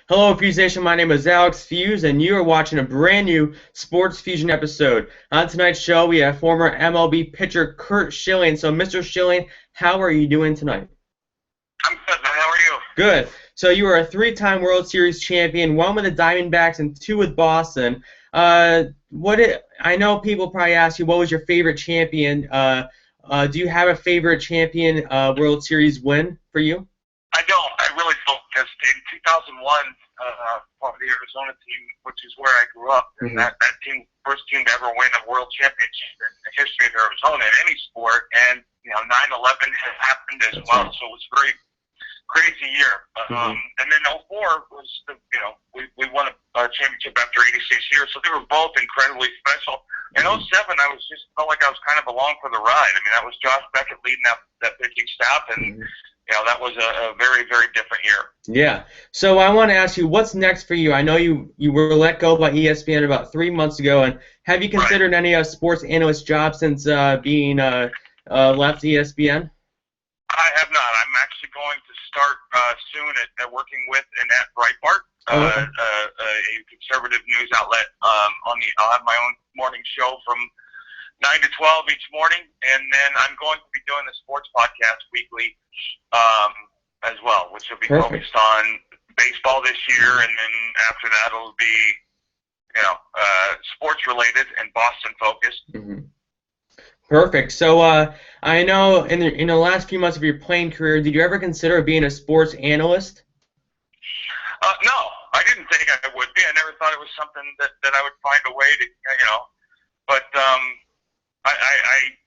Hello, Feuzion. My name is Alex Fuse, and you are watching a brand new Sports Fusion episode. On tonight's show, we have former MLB pitcher Curt Schilling. So, Mr. Schilling, how are you doing tonight? I'm good, man. How are you? Good. So, you are a three-time World Series champion, one with the Diamondbacks and two with Boston. I know people probably ask you, what was your favorite champion? Do you have a favorite champion World Series win for you? I don't. I really don't. Because in 2001, part of the Arizona team, which is where I grew up, and that team, first team to ever win a world championship in the history of Arizona in any sport, and 9/11 had happened as well, so it was a very crazy year. And then '04 was we won a championship after 86 years, so they were both incredibly special. In '07, I felt like I was kind of along for the ride. I mean, that was Josh Beckett leading that pitching staff, and that was a very, very different year. Yeah. So I want to ask you, what's next for you? I know you were let go by ESPN about 3 months ago, and have you considered any sports analyst jobs since being left ESPN? I have not. I'm actually going to start soon at working with and at Breitbart, a conservative news outlet. I'll have my own morning show from 9 to 12 each morning, and then I'm going to be doing the sports podcast weekly as well, which will be focused on baseball this year, and then after that it'll be, sports related and Boston focused. Perfect. So I know in the last few months of your playing career, did you ever consider being a sports analyst? No, I didn't think I would be. I never thought it was something that I would find a way to, but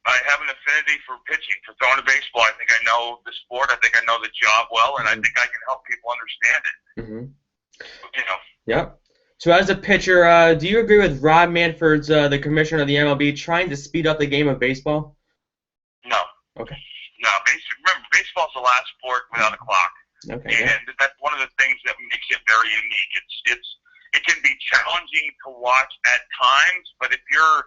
I have an affinity for pitching, for throwing a baseball. I think I know the sport. I think I know the job well, and I think I can help people understand it. Yep. So as a pitcher, do you agree with Rob Manfred's, the commissioner of the MLB, trying to speed up the game of baseball? No. Okay. No. Remember, baseball's the last sport without a clock. Okay. And that's one of the things that makes it very unique. It can be challenging to watch at times, but if you're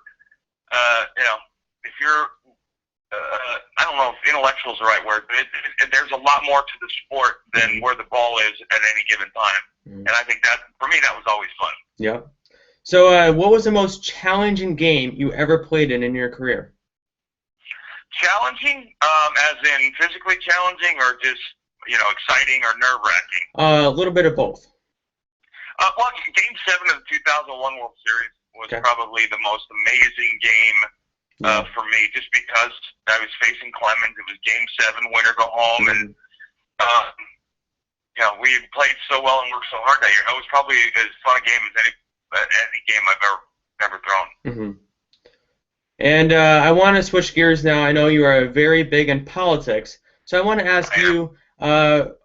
I don't know if intellectual is the right word, but there's a lot more to the sport than where the ball is at any given time. And I think that, for me, that was always fun. Yeah. So what was the most challenging game you ever played in your career? Challenging, as in physically challenging, or just, exciting or nerve-wracking? A little bit of both. Well, Game 7 of the 2001 World Series was probably the most amazing game for me, just because I was facing Clemens. It was Game 7, win or go home, and we played so well and worked so hard that year. It was probably as fun a game as any game I've ever thrown. And I want to switch gears now. I know you are very big in politics, so I want to ask you,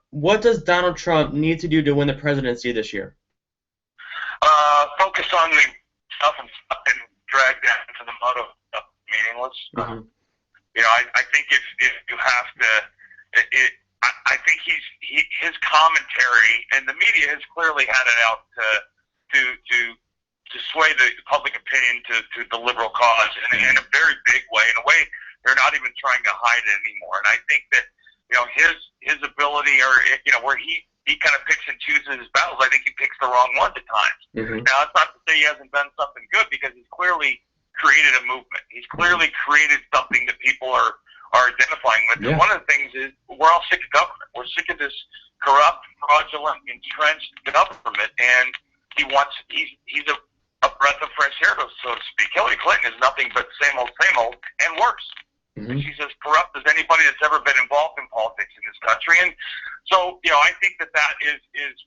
what does Donald Trump need to do to win the presidency this year? Focus on the stuff and drag that into the mud of meaningless. I think if you have to, I think his commentary, and the media has clearly had it out to sway the public opinion to the liberal cause in a very big way. In a way, they're not even trying to hide it anymore. And I think that his ability, or where he kind of picks and chooses his battles, I think he picks the wrong ones at times. Now, that's not to say he hasn't done something good, because he's clearly created a movement. He's clearly created something that people are identifying with. And one of the things is, we're all sick of government. We're sick of this corrupt, fraudulent, entrenched government, and he's a breath of fresh air, so to speak. Hillary Clinton is nothing but same old, and worse. And she's as corrupt as anybody that's ever been involved in politics in this country. And so, I think that is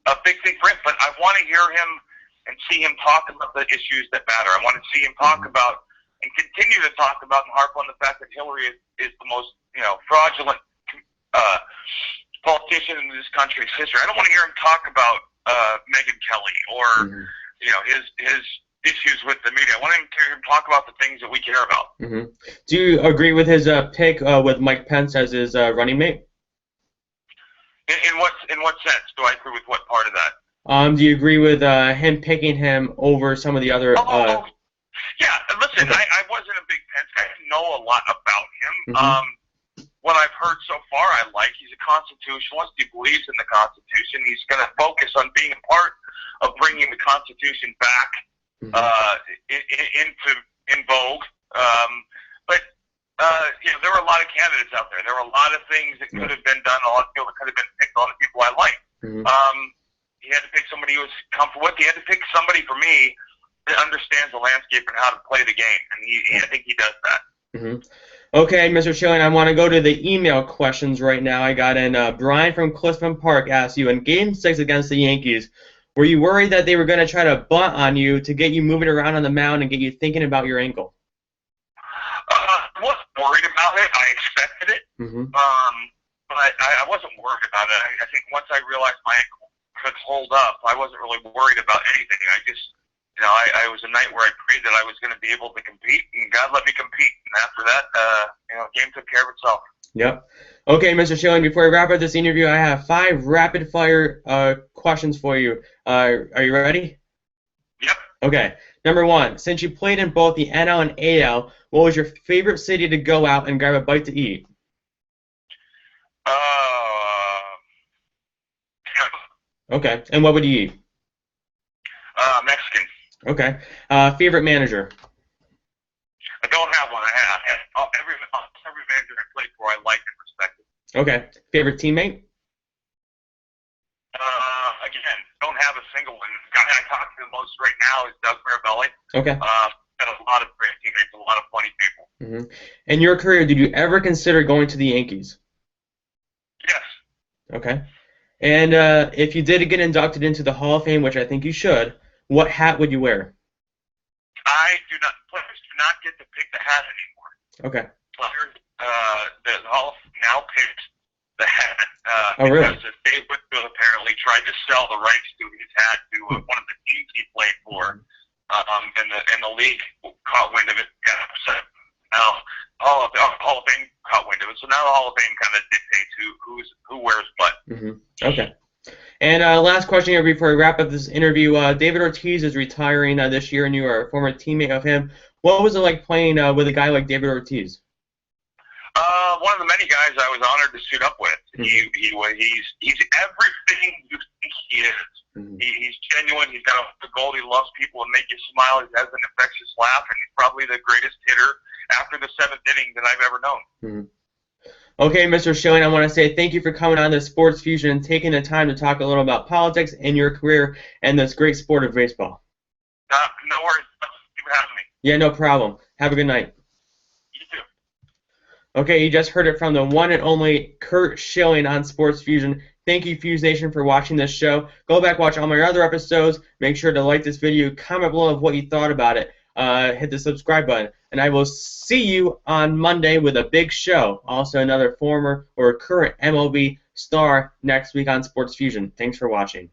a big thing for him. But I want to hear him and see him talk about the issues that matter. I want to see him talk about, and continue to talk about, and harp on the fact that Hillary is the most, fraudulent politician in this country's history. I don't want to hear him talk about Megyn Kelly or his issues with the media. I want him to talk about the things that we care about. Do you agree with his pick with Mike Pence as his running mate? In what sense? Do I agree with what part of that? Do you agree with him picking him over some of the other? Yeah. Listen, I wasn't a big Pence guy. I didn't know a lot about him. what I've heard so far, I like. He's a constitutionalist. He believes in the Constitution. He's going to focus on being a part of bringing the Constitution back in vogue. But there were a lot of candidates out there. There were a lot of things that could have been done. A lot of people that could have been picked. A lot of people I like. He had to pick somebody he was comfortable with. He had to pick somebody for me that understands the landscape and how to play the game, and I think he does that. Okay, Mr. Schilling, I want to go to the email questions right now. I got in. Brian from Clifton Park asked you, in Game 6 against the Yankees, were you worried that they were going to try to bunt on you to get you moving around on the mound and get you thinking about your ankle? I wasn't worried about it. I expected it, but I wasn't worried about it. I think once I realized my ankle could hold up, I wasn't really worried about anything. I just, I was a night where I prayed that I was going to be able to compete, and God let me compete. And after that, game took care of itself. Yep. Okay, Mr. Schilling, before we wrap up this interview, I have 5 rapid-fire questions for you. Are you ready? Yep. Okay. Number 1, since you played in both the NL and AL, what was your favorite city to go out and grab a bite to eat? Tampa. Okay. And what would you eat? Mexican. Okay. Favorite manager? I don't have one. I have every manager I played for, I liked and respected. Okay. Favorite teammate? Again, don't have a single one. The guy I talk to the most right now is Doug Mirabelli. Okay. Got a lot of great teammates, a lot of funny people. In your career, did you ever consider going to the Yankees? Yes. Okay. And if you did get inducted into the Hall of Fame, which I think you should, what hat would you wear? Players do not get to pick the hat anymore. Okay. Players, the Hall of Fame now picks the hat. Really? Because Dave Whitfield apparently tried to sell the rights to his hat to one of the teams he played for, and the league caught wind of it, got upset. Now, Hall of Fame caught wind of it, so now the Hall of Fame kind of dictates who wears what. Okay. And last question here before we wrap up this interview. David Ortiz is retiring this year, and you are a former teammate of him. What was it like playing with a guy like David Ortiz? One of the many guys I was honored to suit up with. He's everything you think he is. He's genuine. He's got a goal. He loves people and make you smile. He has an infectious laugh, and he's probably the greatest hitter after the 7th inning that I've ever known. Okay, Mr. Schilling, I want to say thank you for coming on to Sports Fusion and taking the time to talk a little about politics and your career and this great sport of baseball. No worries. Thank you for having me. Yeah, no problem. Have a good night. You too. Okay, you just heard it from the one and only Curt Schilling on Sports Fusion. Thank you, Fuse Nation, for watching this show. Go back, watch all my other episodes. Make sure to like this video. Comment below of what you thought about it. Hit the subscribe button. And I will see you on Monday with a big show. Also, another former or current MLB star next week on Sports Fusion. Thanks for watching.